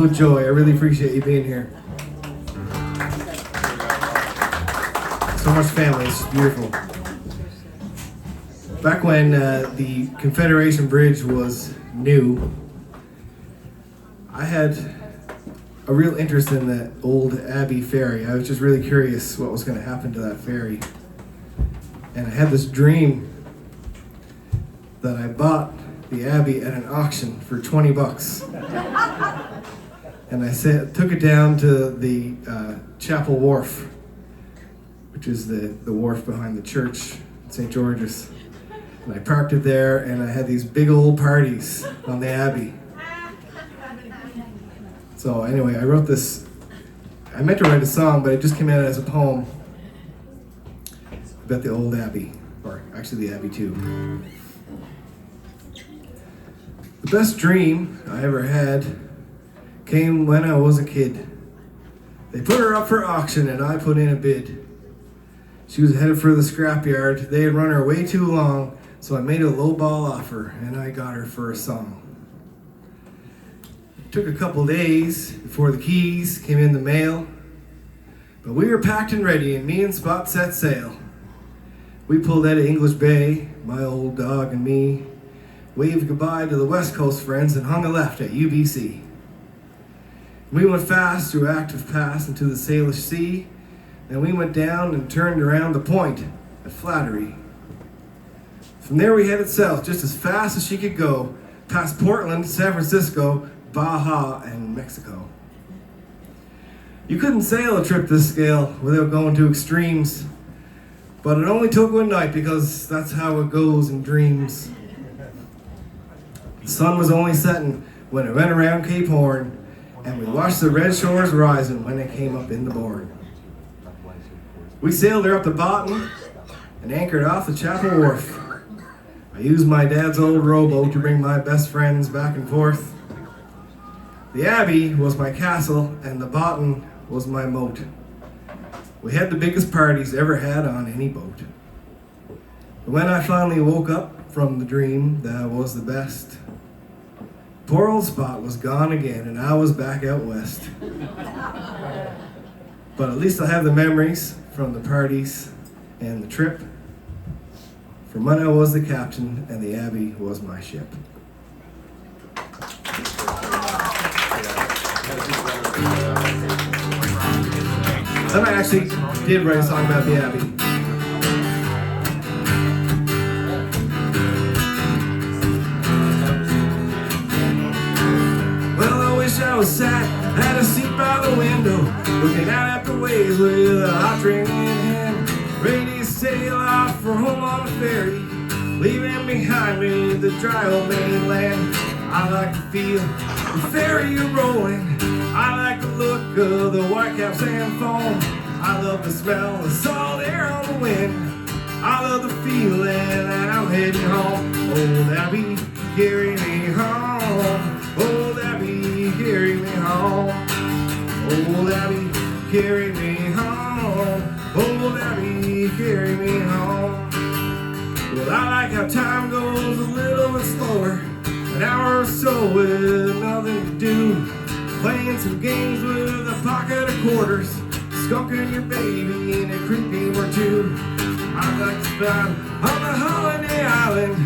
with joy. I really appreciate you being here. So much family, it's beautiful. Back when the Confederation Bridge was new, I had a real interest in that old Abbey ferry. I was just really curious what was going to happen to that ferry. And I had this dream that I bought the Abbey at an auction for 20 bucks. And I took it down to the Chapel Wharf, which is the wharf behind the church, St. George's. And I parked it there, and I had these big old parties on the Abbey. So anyway, I wrote this. I meant to write a song, but it just came out as a poem about the old Abbey, or actually the Abbey too. The best dream I ever had came when I was a kid. They put her up for auction, and I put in a bid. She was headed for the scrapyard. They had run her way too long, so I made a lowball offer, and I got her for a song. It took a couple days before the keys came in the mail, but we were packed and ready, and me and Spot set sail. We pulled out of English Bay, my old dog and me, waved goodbye to the West Coast friends, and hung a left at UBC. We went fast through Active Pass into the Salish Sea, and we went down and turned around the point at Flattery. From there we headed south just as fast as she could go, past Portland, San Francisco, Baja, and Mexico. You couldn't sail a trip this scale without going to extremes, but it only took one night because that's how it goes in dreams. The sun was only setting when it went around Cape Horn, and we watched the red shores rising when it came up in the Bourne. We sailed her up the bottom and anchored off the Chapel Wharf. I used my dad's old rowboat to bring my best friends back and forth. The Abbey was my castle, and the bottom was my moat. We had the biggest parties ever had on any boat. But when I finally woke up from the dream that was the best, poor old Spot was gone again, and I was back out west. But at least I have the memories from the parties and the trip, from when I was the captain and the Abbey was my ship. Then I actually did write a song about the Abbey. Well, I wish I was sat at a seat by the window, looking out at the waves with a hot drink in hand, ready to sail off for home on a ferry, leaving behind me the dry old mainland. I like to feel the ferry rolling. I like the look of the whitecaps and foam. I love the smell of salt air on the wind. I love the feeling that I'm heading home. Old Abbey, carry me home. Old Abbey, carry me home. Old Abbey, carry me home. Old Abbey, carry me home. Well, I like how time goes a little bit slower. An hour or so with nothing to do, playing some games with a pocket of quarters, skunking your baby in a creek game or two. I like to spend on the Holiday Island,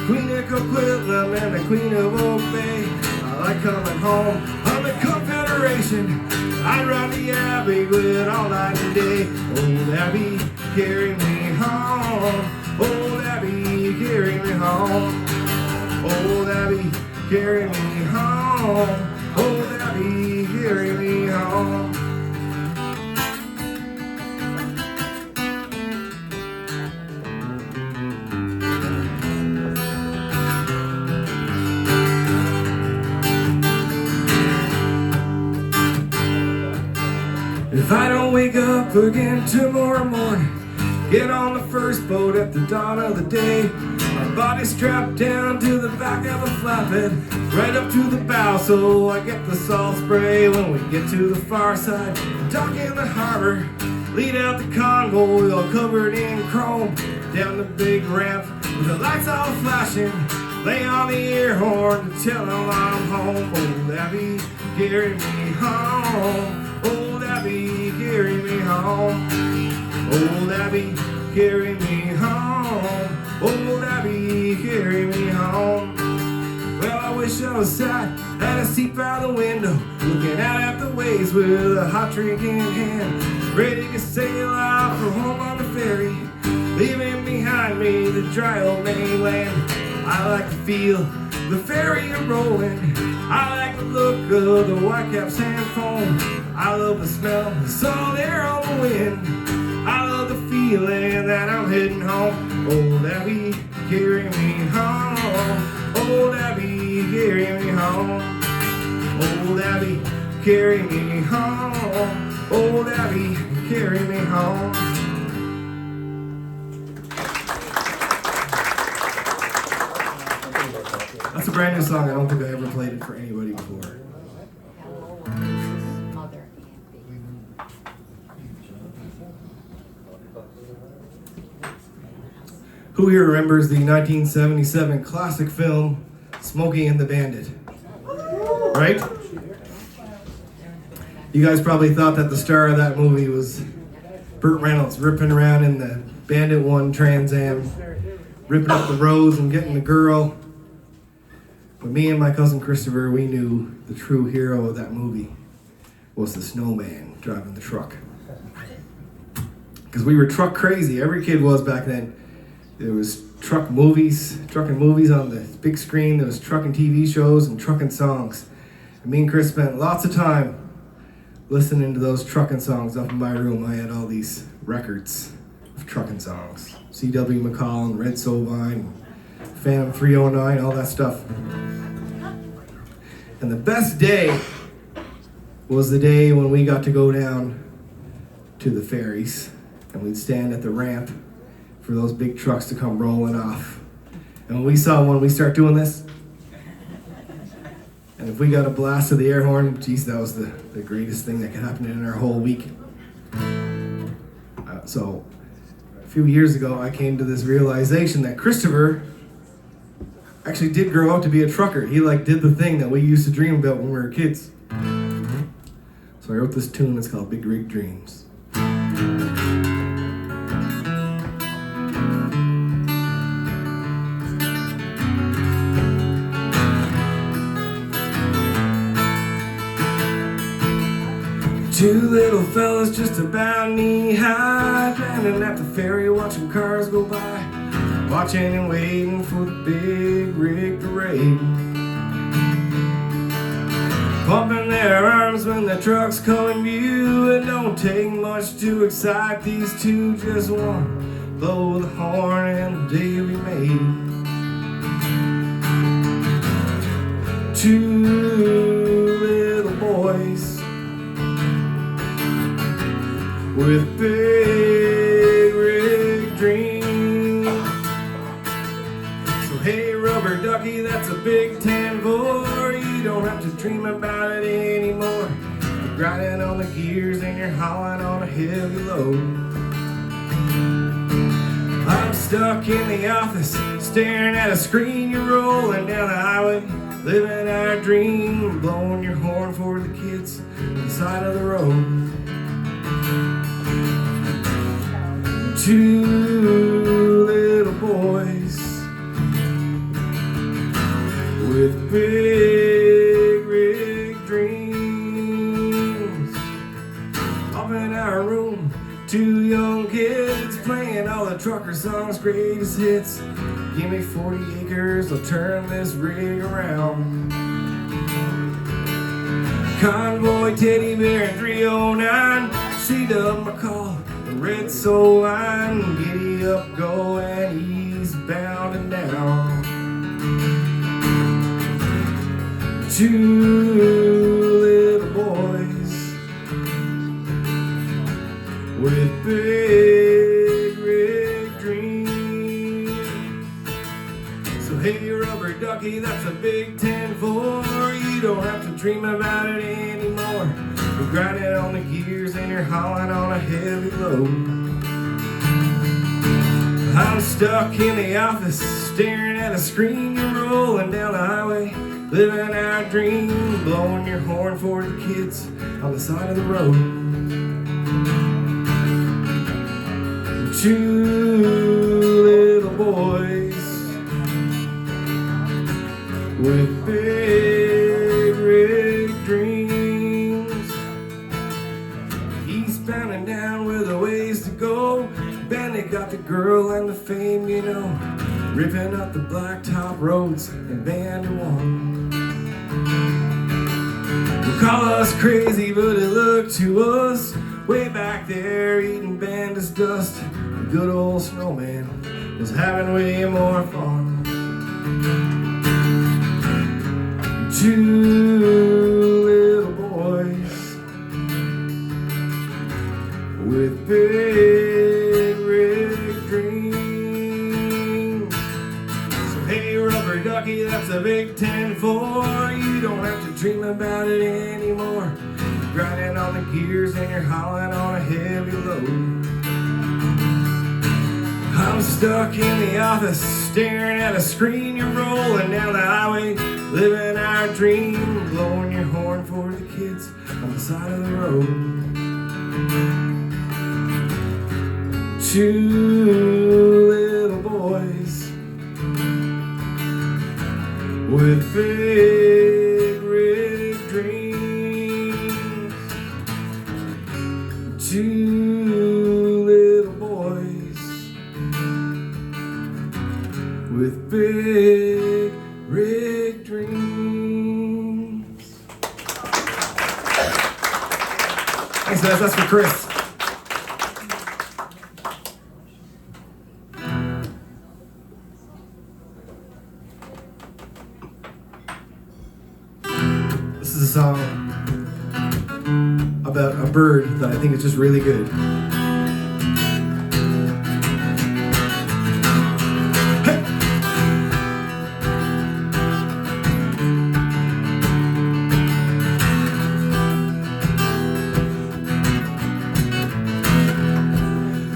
Queen of Coquitlam and the Queen of Oak Bay. I like coming home on the Confederation. I ride the Abbey with all night and day. Old Abbey, carry me home. Old Abbey, carry me home. Old Abbey, carry me home. Old Abbey, carry me home. If I don't wake up again tomorrow morning, get on the first boat at the dawn of the day. My body strapped down to the back of a flatbed, right up to the bow so I get the salt spray. When we get to the far side, dock in the harbor, lead out the convoy all covered in chrome, down the big ramp with the lights all flashing, lay on the air horn to tell them I'm home. Old Abbey, carry me home. Old Abby, carry me home. Old Abby, carry me home. Old Abby, carry me home. Well, I wish I was sat at a seat by the window, looking out at the waves with a hot drink in hand, ready to sail out for home on the ferry, leaving behind me the dry old mainland. I like to feel the ferry a-rolling. I like the look of the whitecaps sand foam. I love the smell of the salt air on the wind. I love the feeling that I'm heading home. Old Abby, carry me home. Old Abby, carry me home. Old Abby, carry me home. Old Abby, carry me home. That's a brand new song. I don't think I ever played it for anybody before. Who here remembers the 1977 classic film Smokey and the Bandit? Right? You guys probably thought that the star of that movie was Burt Reynolds ripping around in the Bandit 1 Trans Am, ripping up the roads and getting the girl. But me and my cousin Christopher, we knew the true hero of that movie was the snowman driving the truck. Because we were truck crazy. Every kid was back then. There was trucking movies on the big screen. There was trucking TV shows and trucking songs. And me and Chris spent lots of time listening to those trucking songs up in my room. I had all these records of trucking songs. C.W. McCall, Red Sovine, Phantom 309, all that stuff. And the best day was the day when we got to go down to the ferries and we'd stand at the ramp for those big trucks to come rolling off. And when we saw one, we start doing this. And if we got a blast of the air horn, geez, that was the greatest thing that could happen in our whole week. So a few years ago, I came to this realization that Christopher actually did grow up to be a trucker. He did the thing that we used to dream about when we were kids. So I wrote this tune that's called Big Rig Dreams. Two little fellas just about knee-high, standing at the ferry watching cars go by, watching and waiting for the big rig parade. Pumping their arms when the trucks come in view. It don't take much to excite these two, just one blow the horn and the day we made. Two little boys with big rig dreams. So hey rubber ducky, that's a big 10-4. You don't have to dream about it anymore. You're grinding on the gears and you're hauling on a heavy load. I'm stuck in the office, staring at a screen. You're rolling down the highway, living our dream, blowing your horn for the kids on the side of the road. Two little boys with big rig dreams. Up in our room, two young kids playing all the trucker songs, greatest hits. Give me 40 acres, I'll turn this rig around. Convoy, Teddy Bear, and 309, C-Dub McCall, and Red Soul Line. Giddy up, going eastbound and down. Two little boys with big rig dreams. So hey rubber ducky, that's a big 10-4. You don't have to dream about it anymore. You're grinding on the gears and you're hauling on a heavy load. I'm stuck in the office, staring at a screen. You're rolling down the highway, living our dream, blowing your horn for the kids on the side of the road. Two little boys with big rig dreams. He's pounding down with a ways to go. Bandit got the girl and the fame, you know, ripping up the blacktop roads in Bandit 1. They call us crazy, but it looked to us way back there eating Bandit's dust. The good old snowman was having way more fun. Two little boys with big rig dreams. So hey rubber ducky, that's a big 10-4. You don't have to dream about it anymore. You're grinding on the gears and you're hauling on a heavy load. I'm stuck in the office staring at a screen. You're rolling down the highway, living our dream, blowing your horn for the kids on the side of the road. Two little boys with big rig dreams. Two little boys with big rig dreams. Thanks guys, that's for Chris. This is a song about a bird that I think is just really good.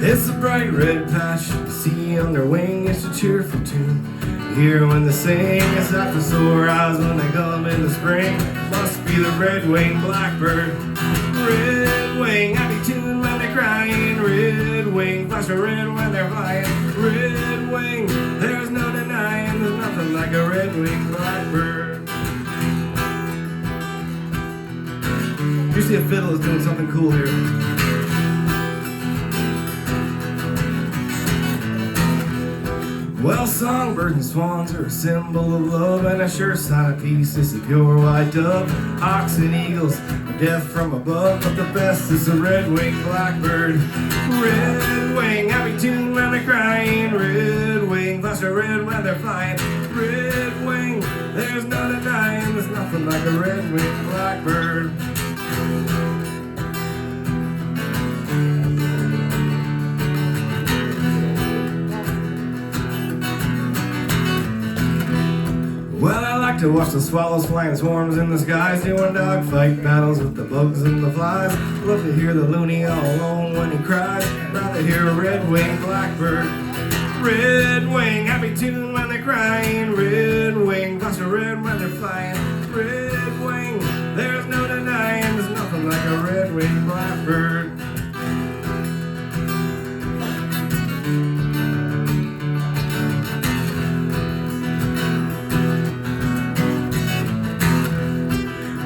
It's a bright red patch, the sea on their wing, it's a cheerful tune. You hear when they sing, it's like the sore eyes when they come in the spring. Must be the red-winged blackbird. Red wing, happy tune when they're crying. Red wing, flashing red when they're flying. Red wing, there's no denying, there's nothing like a red-winged blackbird. Usually a fiddle is doing something cool here. Well, songbirds and swans are a symbol of love, and a sure sign of peace is a pure white dove. Hawks and eagles are death from above, but the best is a red-winged blackbird. Red wing, happy tune when they're crying. Red wing, flash of red when they're flying. Red wing, there's no denying, there's nothing like a red-winged blackbird. Well, I like to watch the swallows flying swarms in the skies, doing dogfight battles with the bugs and the flies. Love to hear the loony all alone when he cries. Rather hear a red-winged blackbird. Red wing, happy tune when they're crying. Red wing, flash of red when they're flying. Red wing, there's no denying, there's nothing like a red-winged blackbird.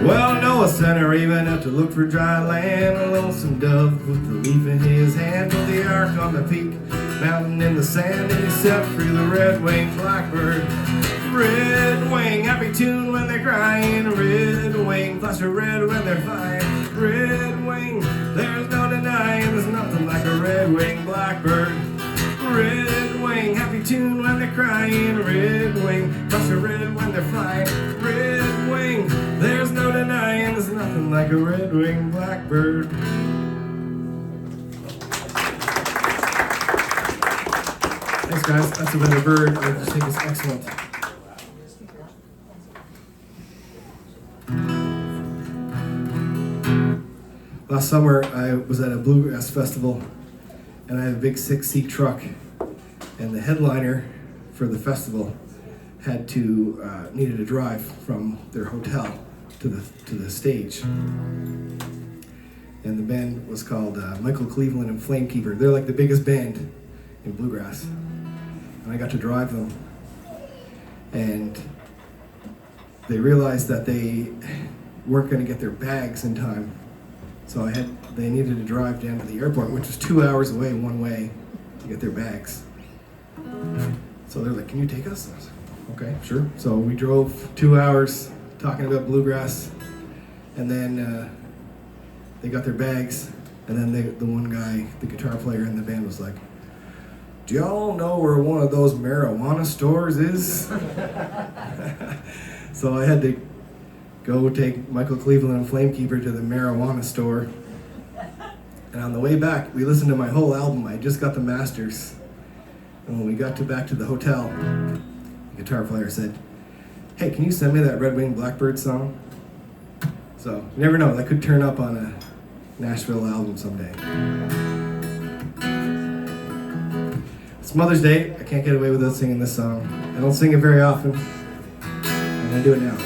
Well, Noah sent a raven out to look for dry land. A lonesome dove with the leaf in his hand. Built the ark on the peak, mountain in the sand, and he set free the red-winged blackbird. Red wing, happy tune when they're crying. Red wing, flash of red when they're flying. Red wing, there's no denying, there's nothing like a red-winged blackbird. Red wing, happy tune when they're crying. Red wing, flash of red when they're flying. Red wing, there's no denying, there's nothing like a red-winged blackbird. Thanks guys, that's about a bird I just think is excellent. Last summer I was at a bluegrass festival and I had a big 6-seat truck, and the headliner for the festival needed a drive from their hotel to the stage. And the band was called Michael Cleveland and Flamekeeper. They're like the biggest band in bluegrass. And I got to drive them. And they realized that they weren't going to get their bags in time. So they needed to drive down to the airport, which was 2 hours away one way, to get their bags. So they're like, "Can you take us?" I was like, "Okay, sure." So we drove 2 hours talking about bluegrass, and then they got their bags, and then the one guy, the guitar player in the band, was like, "Do y'all know where one of those marijuana stores is?" So I had to go take Michael Cleveland and Flamekeeper to the marijuana store. And on the way back, we listened to my whole album. I just got the masters. And when we got back to the hotel, the guitar player said, "Hey, can you send me that Red Winged Blackbird song?" So you never know, that could turn up on a Nashville album someday. It's Mother's Day. I can't get away without singing this song. I don't sing it very often. I'm gonna do it now.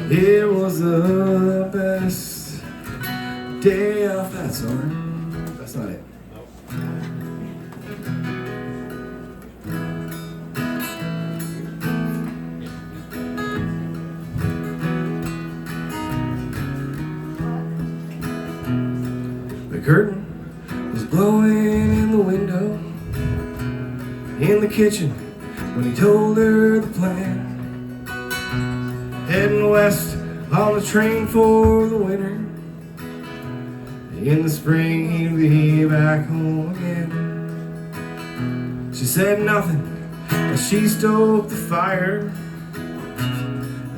It was the best day of that summer. That's not it. The curtain was blowing in the window in the kitchen when he told her the plan. Heading west on the train for the winter. In the spring he'd be back home again. She said nothing as she stoked the fire.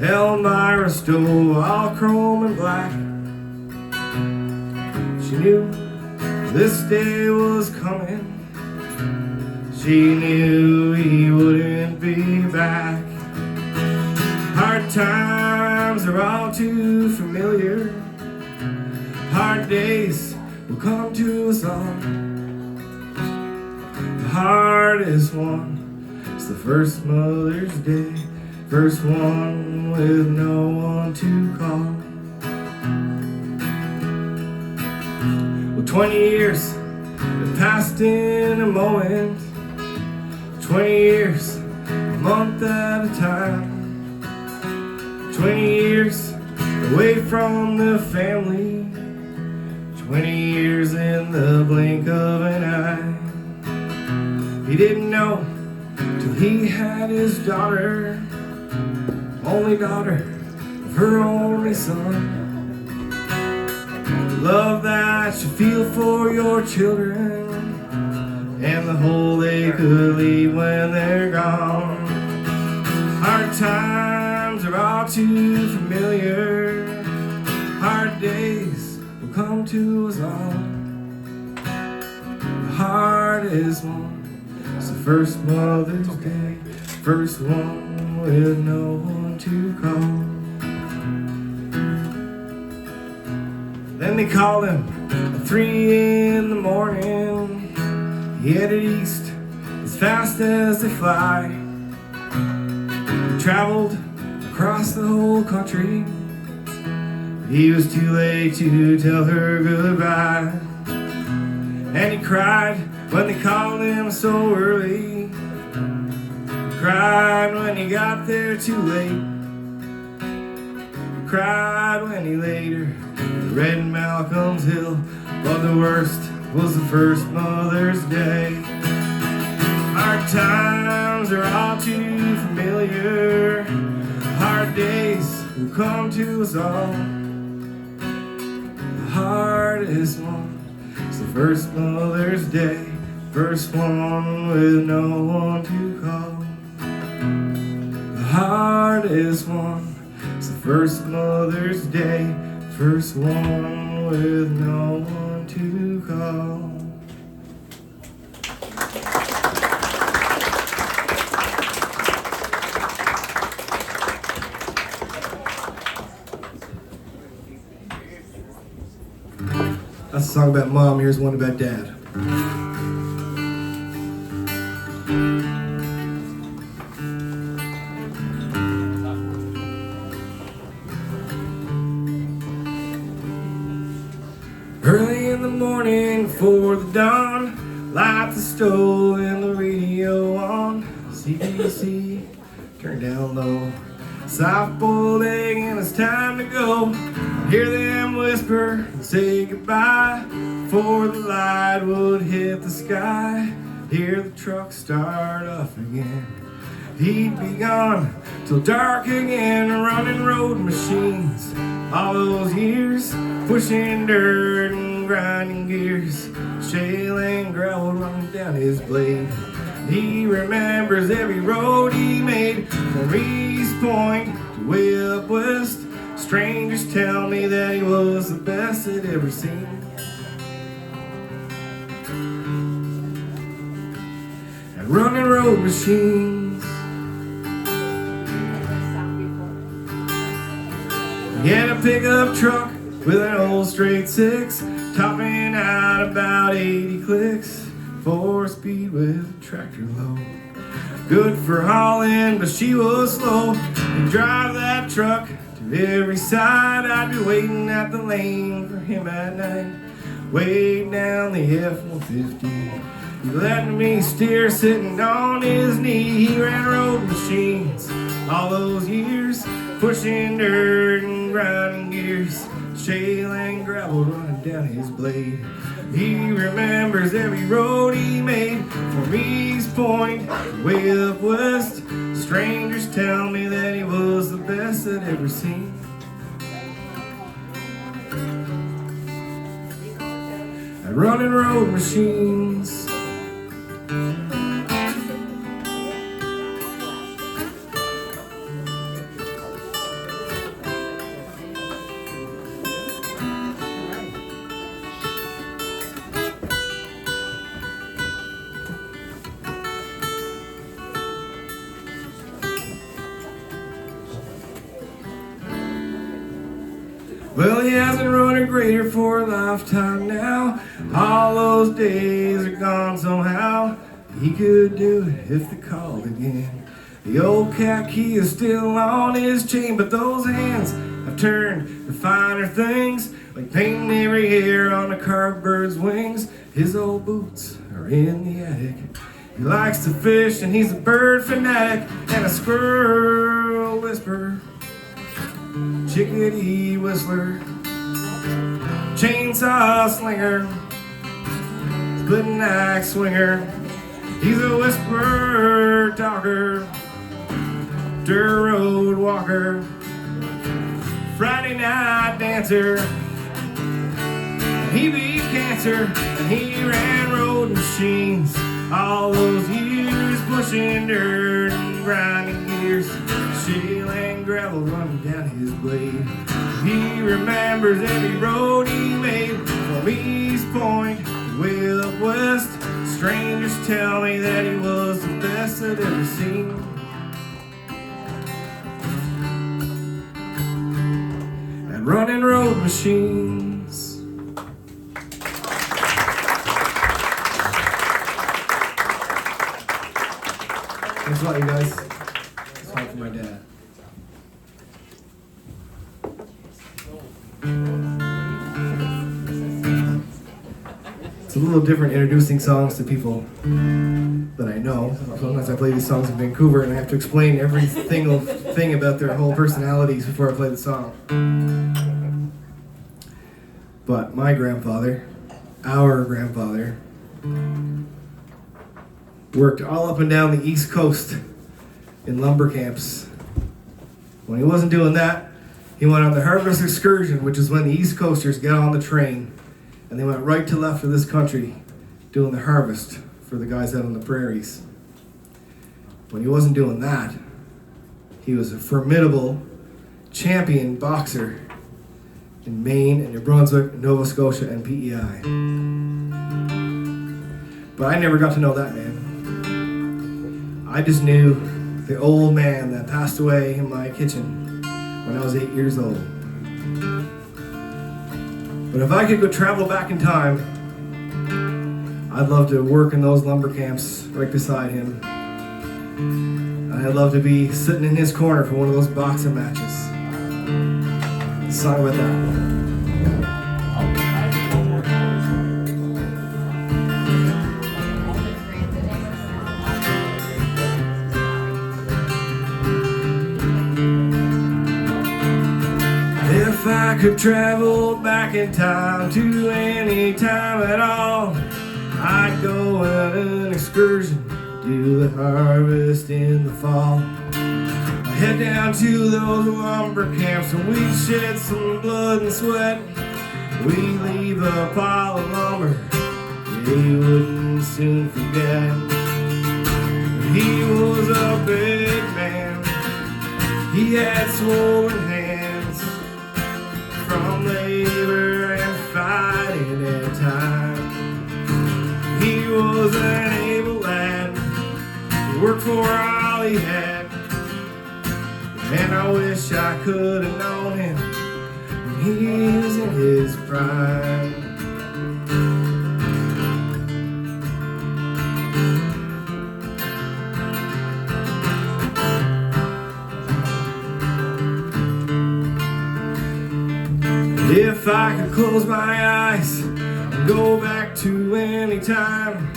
Elmira stove all chrome and black. She knew this day was coming. She knew he wouldn't be back. Hard times are all too familiar. Hard days will come to us all. The hardest one is the first Mother's Day. First one with no one to call. Well, 20 years have passed in a moment. 20 years, a month at a time. 20 years away from the family. 20 years in the blink of an eye. He didn't know till he had his daughter, only daughter of her only son. The love that you feel for your children, and the hole they could leave when they're gone. Hard times are all too familiar. Hard days will come to us all. The hardest one is the first Mother's Day. First one with no one to call. Then they called him at 3 in the morning. He headed east as fast as they fly. He traveled across the whole country. He was too late to tell her goodbye. And he cried when they called him so early. He cried when he got there too late. He cried when he later read Malcolm's Hill. But the worst was the first Mother's Day. Hard times are all too familiar. Hard days will come to us all. The hardest one is the first Mother's Day. First one with no one to call. The hardest one is the first Mother's Day. First one with no one to call. That's a song about mom. Here's one about dad. Early in the morning before the dawn, light the stove and the radio on. CBC, turn down low. Soft boiled egg and it's time to go. Hear them whisper and say goodbye before the light would hit the sky. Hear the truck start off again. He'd be gone till dark again, running road machines. All those years, pushing dirt and grinding gears, shale and gravel running down his blade. He remembers every road he made, from East Point to way up west. Strangers tell me that he was the best they'd ever seen. And running road machines. He had a pickup truck with an old straight six, topping out about 80 clicks, 4-speed with a tractor load. Good for hauling, but she was slow. He'd drive that truck to every side. I'd be waiting at the lane for him at night, way down the F-150. He let me steer sitting on his knee. He ran road machines all those years, pushing dirt and grinding gears, shale and gravel running down his blade. He remembers every road he made, from East Point to way up west. Strangers tell me that he was the best I'd ever seen. And running road machines. Well, he hasn't run a grader for a lifetime now. All those days are gone somehow. He could do it if they called again. The old cat key is still on his chain, but those hands have turned to finer things, like painting every hair on a carved bird's wings. His old boots are in the attic. He likes to fish and he's a bird fanatic, and a squirrel whisperer, chickadee whistler, chainsaw slinger, splitting axe swinger. He's a whisperer talker, dirt road walker, Friday night dancer. He beat cancer and he ran road machines all those years, pushing dirt and grinding gears, shale and gravel running down his blade. He remembers every road he made, from East Point to way up west. Strangers tell me that he was the best I'd ever seen. And running road machines. Thanks a lot, you guys. It's hard for my dad. It's a little different introducing songs to people that I know. Sometimes I play these songs in Vancouver and I have to explain every single thing about their whole personalities before I play the song. But my grandfather, our grandfather, worked all up and down the East Coast in lumber camps. When he wasn't doing that, he went on the harvest excursion, which is when the East Coasters get on the train and they went right to left of this country doing the harvest for the guys out on the prairies. When he wasn't doing that, he was a formidable champion boxer in Maine and New Brunswick, Nova Scotia, and PEI. But I never got to know that man. I just knew the old man that passed away in my kitchen when I was 8 years old. But if I could go travel back in time, I'd love to work in those lumber camps right beside him. And I'd love to be sitting in his corner for one of those boxing matches. Sorry about that. I could travel back in time to any time at all, I'd go on an excursion, do the harvest in the fall. I'd head down to those lumber camps and we'd shed some blood and sweat. We'd leave a pile of lumber they wouldn't soon forget. He was a big man, he had swollen hands from labor and fighting at time. He was an able lad, he worked for all he had, and I wish I could have known him when he was in his prime. If I could close my eyes and go back to any time,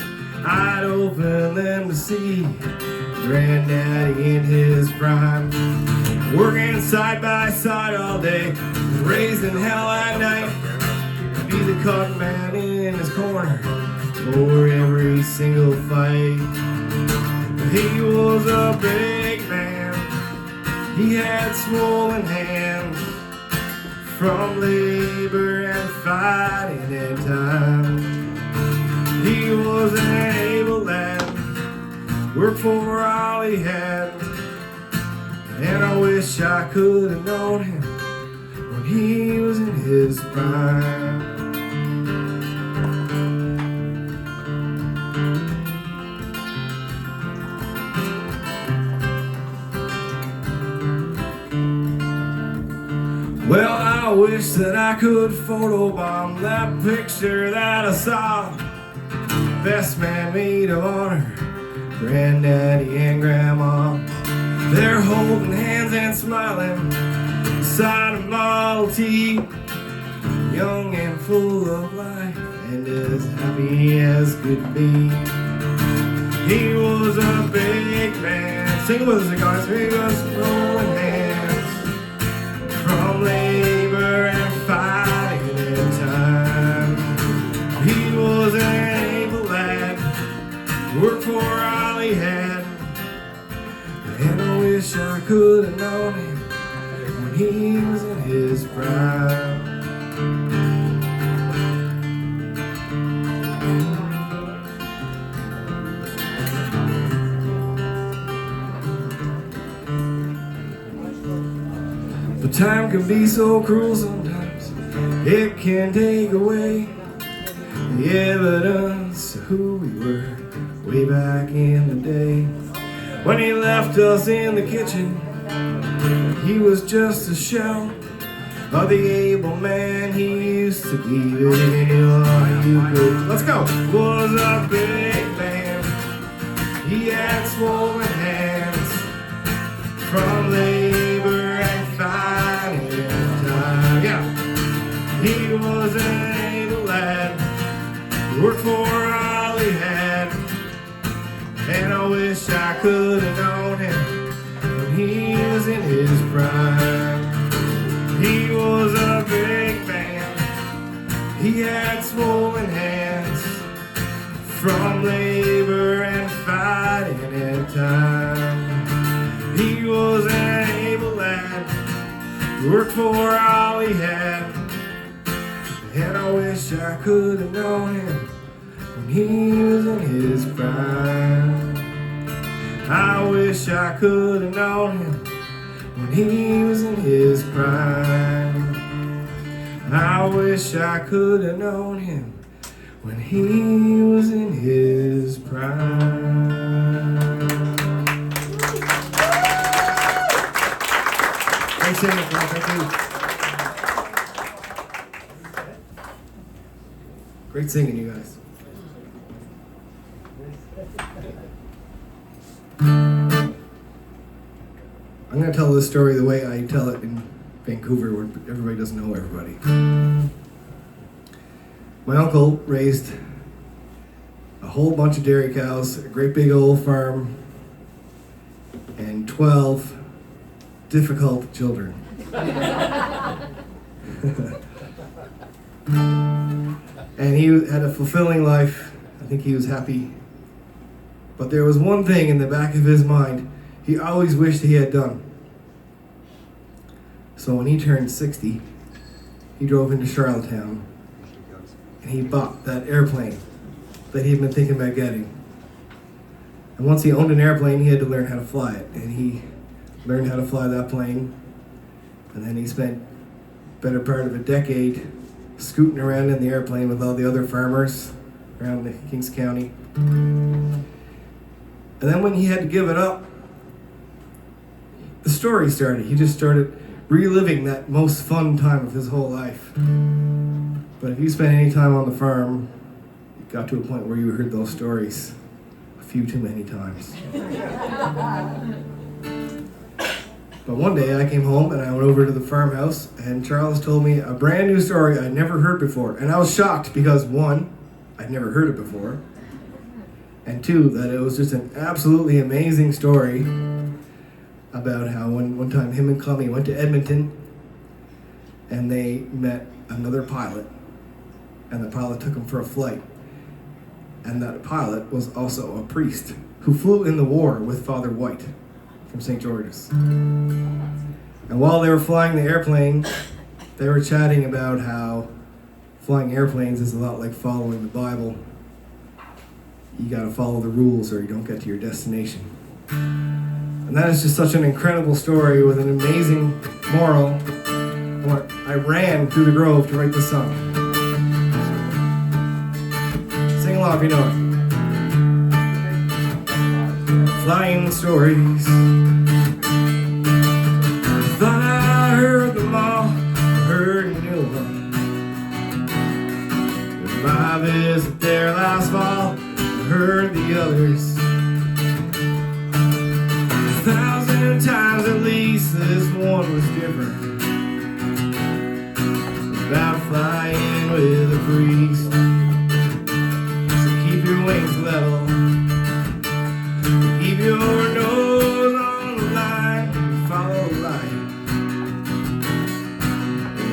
I'd open them to see Granddaddy in his prime. Working side by side all day, raising hell at night, be the cotton man in his corner for every single fight. He was a big man, he had swollen hands from labor and fighting at time. He was an able lad, worked for all he had, and I wish I could have known him when he was in his prime. Well, I wish that I could photobomb that picture that I saw. Best man maid of honor, Granddaddy and Grandma. They're holding hands and smiling beside a Model T, young and full of life and as happy as could be. He was a big man, sing with us guys, he was rolling hands from labor and fighting in time. He was an able lad, worked for all he had, and I wish I could have known him when he was in his prime. But time can be so cruel sometimes, it can take away the evidence of who we were way back in the day. When he left us in the kitchen, he was just a shell of the able man he used to be. Let's go. Was a big man, he had swollen hands from labor and fighting time. Yeah, he was an able lad, worked for all he had, and I wish I could have known him when he was in his prime. He was a big man, he had swollen hands from labor and fighting at time. He was an able lad, worked for all he had, and I wish I could have known him when he was in his prime. I wish I could have known him when he was in his prime. I wish I could have known him when he was in his prime. Thanks, Amy. Thank you. Great singing, you guys. I'm going to tell this story the way I tell it in Vancouver, where everybody doesn't know everybody. My uncle raised a whole bunch of dairy cows, a great big old farm, and 12 difficult children. And he had a fulfilling life. I think he was happy. But there was one thing in the back of his mind he always wished he had done. So when he turned 60, he drove into Charlottetown and he bought that airplane that he'd been thinking about getting. And once he owned an airplane, he had to learn how to fly it. And he learned how to fly that plane. And then he spent better part of a decade scooting around in the airplane with all the other farmers around the Kings County. And then when he had to give it up, the story started. He just started reliving that most fun time of his whole life. But if you spent any time on the farm, it got to a point where you heard those stories a few too many times. But one day I came home and I went over to the farmhouse and Charles told me a brand new story I'd never heard before. And I was shocked because one, I'd never heard it before. And two, that it was just an absolutely amazing story about how one time him and Clemmy went to Edmonton and they met another pilot. And the pilot took him for a flight. And that pilot was also a priest who flew in the war with Father White from St. George's. And while they were flying the airplane, they were chatting about how flying airplanes is a lot like following the Bible. You gotta follow the rules or you don't get to your destination. And that is just such an incredible story with an amazing moral. I ran through the grove to write this song. Sing along if you know it. Flying stories. Thought I heard them all, heard a new one. With my visit there last fall, I heard the others. 1,000 times at least, this one was different. About flying with a priest. So keep your wings level. Keep your nose on the line and follow the light.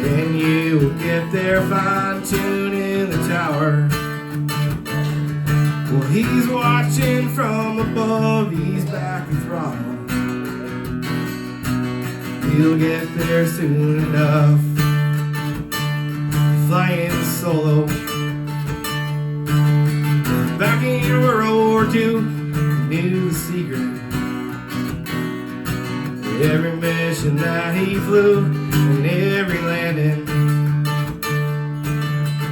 And you will get there fine-tuned in the tower. Well, he's watching from above, he's back the throttle. He'll get there soon enough. Flying solo. Back in World War II, knew the secret. Every mission that he flew, and every landing.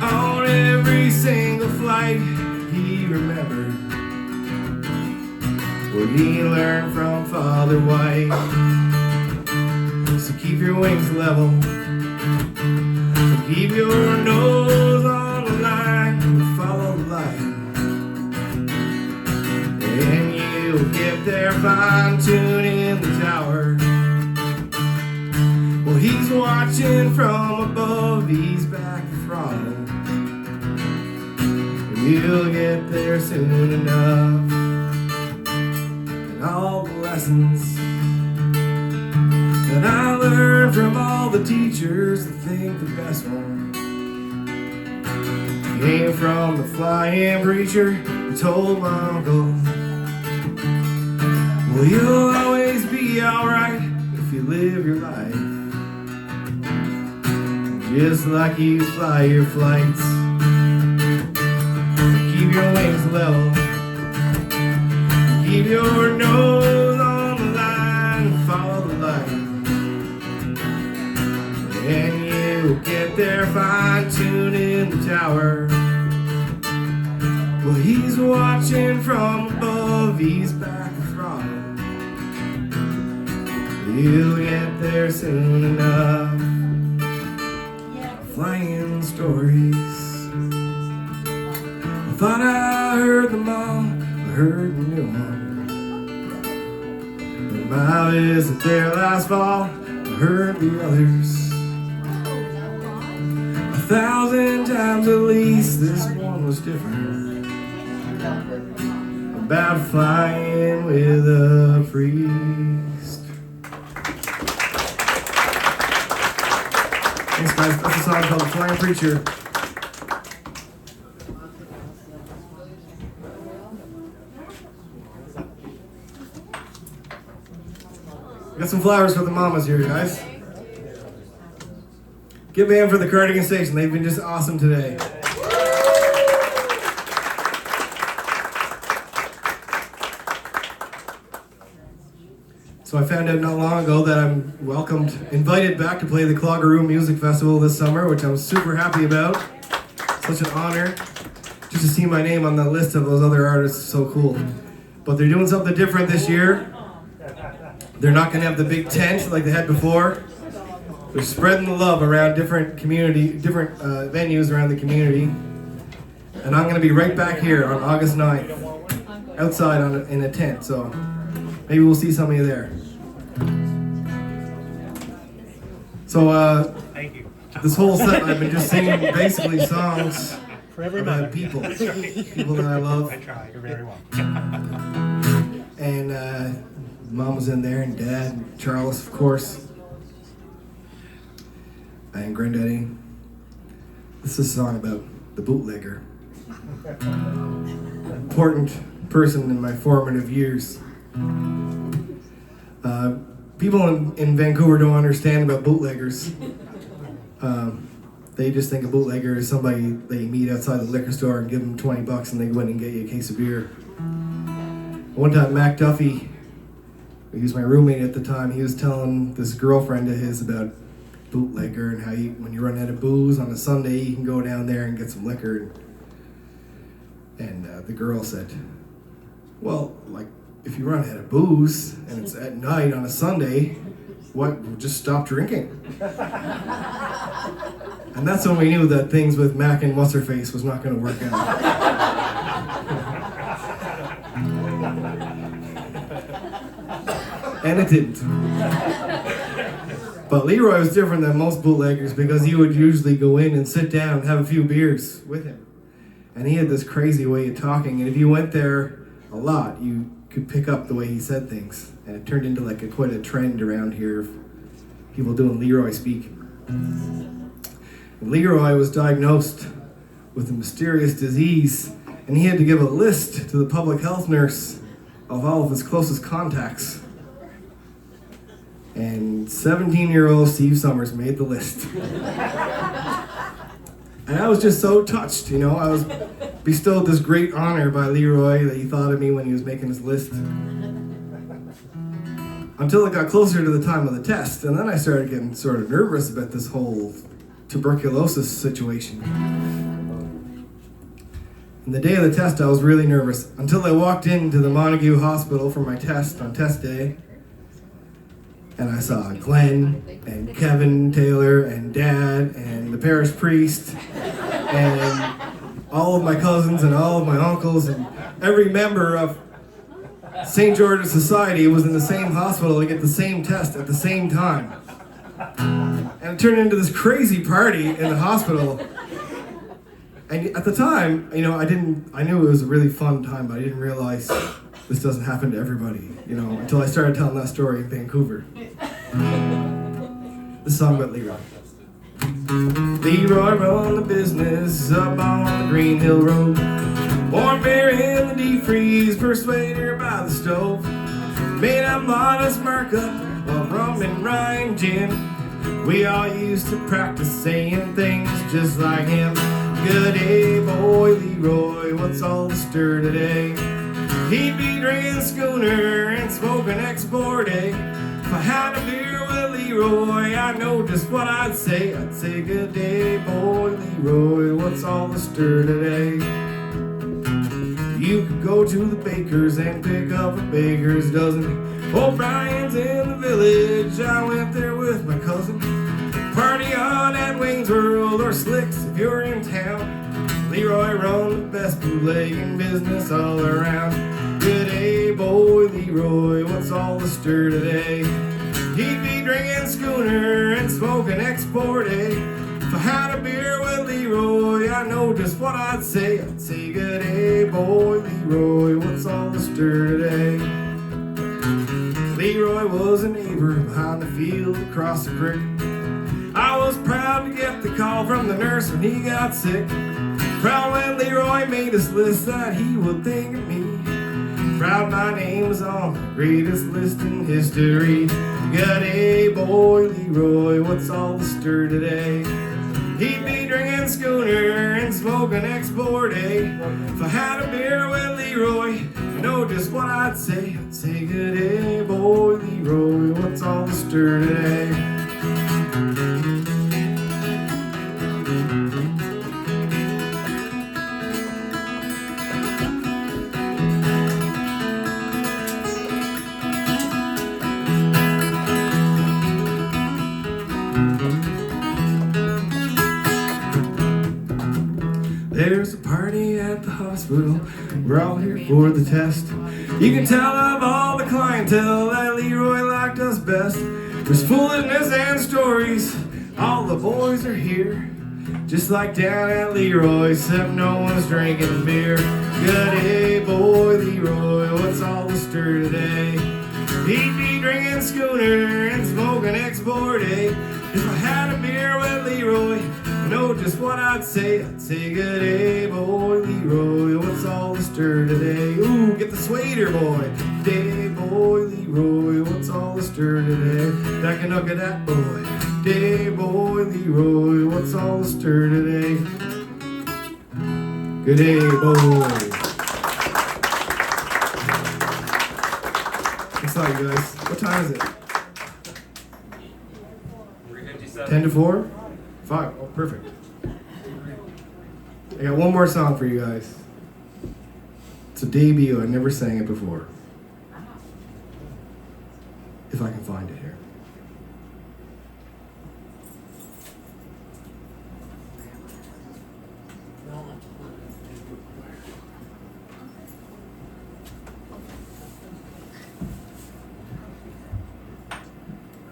On every single flight, he remembered what he learned from Father White. So keep your wings level. So keep your nose on the line and follow the light. And you'll get there fine-tuned in the tower. Well, he's watching from above, he's back the throttle. And you'll get there soon enough. And all the lessons that I learned from all the teachers, I think the best one came from the flying preacher who told my uncle, well, you'll always be alright if you live your life just like you fly your flights. Keep your wings level. Keep your nose on the line and follow the light. And you'll get there fine-tuned in the tower. Well, he's watching from above, he's back the throttle. You'll get there soon enough. Flying stories. I thought I heard them all, I heard a new one. When my visit there last fall, I heard the others. 1,000 times at least, this one was different. About flying with a priest. Thanks, Thanks, guys. That's a song called The Flying Preacher. Got some flowers for the mamas here, guys. Give a hand for the Cardigan Station. They've been just awesome today. So I found out not long ago that I'm invited back to play the Cloggeroo Music Festival this summer, which I'm super happy about. Such an honor. Just to see my name on the list of those other artists is so cool. But they're doing something different this year. They're not going to have the big tent like they had before. They're spreading the love around different venues around the community. And I'm going to be right back here on August 9th, outside in a tent. So maybe we'll see some of you there. So this whole set I've been just singing basically songs about people that I love. I try. You're very welcome. And Mom was in there, and Dad, and Charles, of course, and Granddaddy. This is a song about the bootlegger. Important person in my formative years. People in Vancouver don't understand about bootleggers. They just think a bootlegger is somebody they meet outside the liquor store and give them $20 and they go in and get you a case of beer. One time, Mac Duffy, he was my roommate at the time, he was telling this girlfriend of his about bootlegger and how when you run out of booze on a Sunday, you can go down there and get some liquor. And the girl said, well, like, if you run out of booze and it's at night on a Sunday, what? We'll just stop drinking. And that's when we knew that things with Mac and What's-Her-Face was not going to work out. And it didn't. But Leroy was different than most bootleggers because he would usually go in and sit down and have a few beers with him. And he had this crazy way of talking, and if you went there a lot, you could pick up the way he said things. And it turned into like quite a trend around here of people doing Leroy speak. And Leroy was diagnosed with a mysterious disease, and he had to give a list to the public health nurse of all of his closest contacts. And 17-year-old Steve Summers made the list. And I was just so touched, you know. I was bestowed this great honor by Leroy that he thought of me when he was making his list. Until it got closer to the time of the test, and then I started getting sort of nervous about this whole tuberculosis situation. And the day of the test, I was really nervous until I walked into the Montague Hospital for my test on test day. And I saw Glenn and Kevin Taylor and Dad and the parish priest and all of my cousins and all of my uncles and every member of St. George's Society was in the same hospital to get the same test at the same time. And it turned into this crazy party in the hospital. And at the time, you know, I knew it was a really fun time, but I didn't realize this doesn't happen to everybody, you know, until I started telling that story in Vancouver. This song about Leroy. Leroy run the business up on the Green Hill Road. Born beer in the deep freeze, persuader by the stove. Made a modest markup of rum and rye and gin. We all used to practice saying things just like him. Good day, boy Leroy, what's all the stir today? He'd be drinking schooner and smoking export day. If I had a beer with Leroy, I know just what I'd say. I'd say, good day, boy Leroy, what's all the stir today? You could go to the baker's and pick up a baker's dozen. O'Brien's in the village, I went there with my cousin. Party on at Wayne's World or Slicks if you're in town. Leroy run the best bootlegging business all around. Good day, boy Leroy, what's all the stir today? He'd be drinking schooner and smoking export day. If I had a beer with Leroy, I know just what I'd say. I'd say, good day, boy Leroy, what's all the stir today? Leroy was a neighbor behind the field across the creek. I was proud to get the call from the nurse when he got sick. Proud when Leroy made his list that he would think of me. Proud my name was on the greatest list in history. Got a boy, Leroy, what's all the stir today? He'd be drinking schooner and smoking export A. If I had a beer with Leroy, you know just what I'd say. I'd say, good day, boy, Leroy, what's all the stir today? There's a party at the hospital, we're all here for the test. You can tell of all the clientele that Leroy liked us best. There's foolishness and stories, all the boys are here. Just like down at Leroy's, except no one's drinking beer. Good day, boy, Leroy, what's all the stir today? He'd be drinking schooner and smoking export A. If I had a beer with Leroy, I know just what I'd say. I'd say, good day, boy, Leroy, what's all the stir today? Ooh, get the swader, boy. Day, boy, Leroy, what's all the stir today? Back and up at that, boy. Day, boy, Leroy, what's all the stir today? Good day, boy. What's up, you guys? What time is it? 3:57. 10 to 4? 5. Oh, perfect. I got one more song for you guys. It's a debut. I never sang it before. If I can find it here.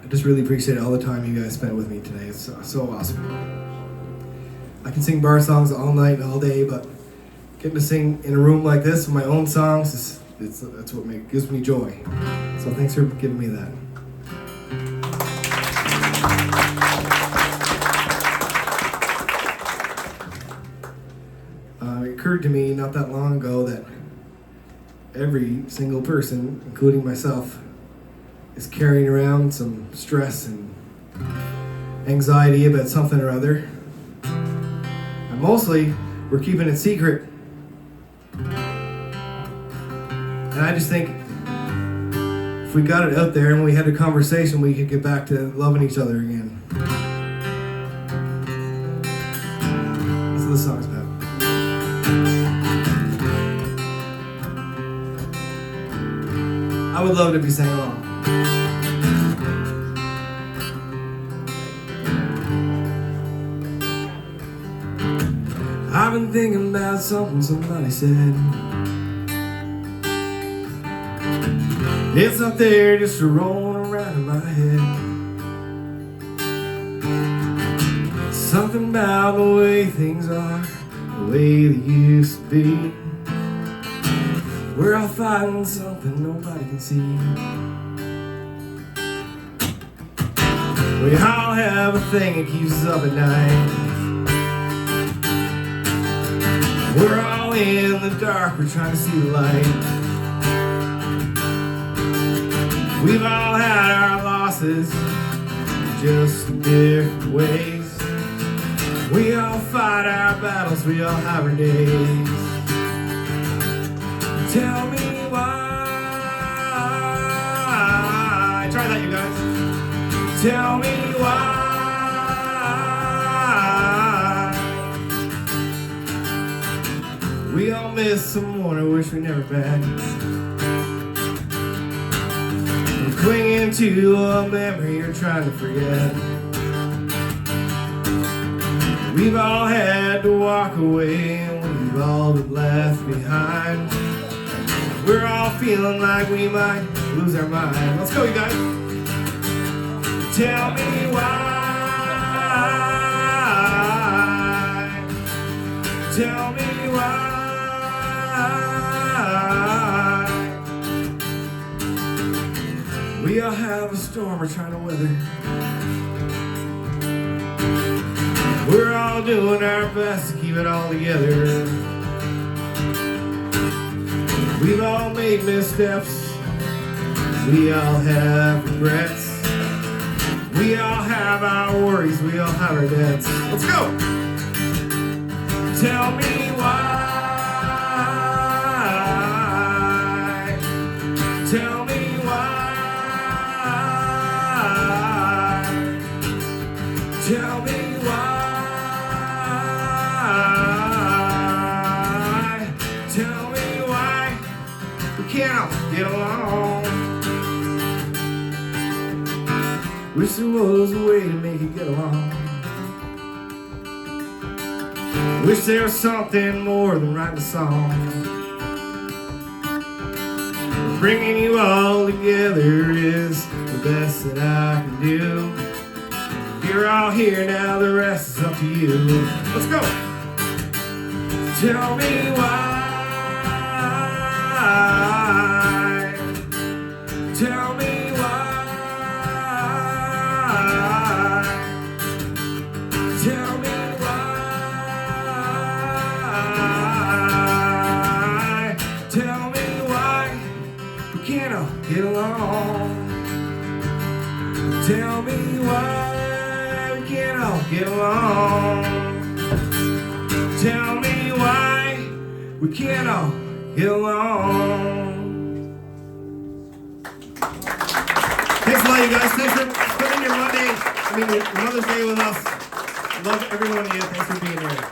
I just really appreciate all the time you guys spent with me today. It's so awesome. I can sing bar songs all night and all day, but getting to sing in a room like this with my own songs, that's what gives me joy. So thanks for giving me that. It occurred to me not that long ago that every single person, including myself, is carrying around some stress and anxiety about something or other. And mostly, we're keeping it secret. And I just think if we got it out there and we had a conversation, we could get back to loving each other again. That's what the song's about. I would love it if you sang along. I've been thinking about something somebody said. It's up there just rolling around in my head. Something about the way things are, the way they used to be. We're all fighting something nobody can see. We all have a thing that keeps us up at night. We're all in the dark, we're trying to see the light. We've all had our losses, just different ways. We all fight our battles, we all have our days. Tell me why. Try that, you guys. Tell me why. We all miss someone I wish we never met. We're clinging to a memory you're trying to forget. We've all had to walk away and we've all been left behind. We're all feeling like we might lose our mind. Let's go, you guys. Tell me why. Tell me why. We all have a storm we're trying to weather. We're all doing our best to keep it all together. We've all made missteps. We all have regrets. We all have our worries. We all have our debts. Let's go! Tell me why. Tell me why. Tell me why. Tell me why we can't all get along. Wish there was a way to make it get along. Wish there was something more than writing a song. Bringing you all together is the best that I can do. You're all here now, the rest is up to you. Let's go! Tell me why. Tell me why. Tell me why. Tell me why we can't all get along. Tell me why we can't all get along. Tell me why we can't all get along. Thanks a lot, you guys. Thanks for spending your your Mother's Day with us. Love every one of you. Thanks for being here.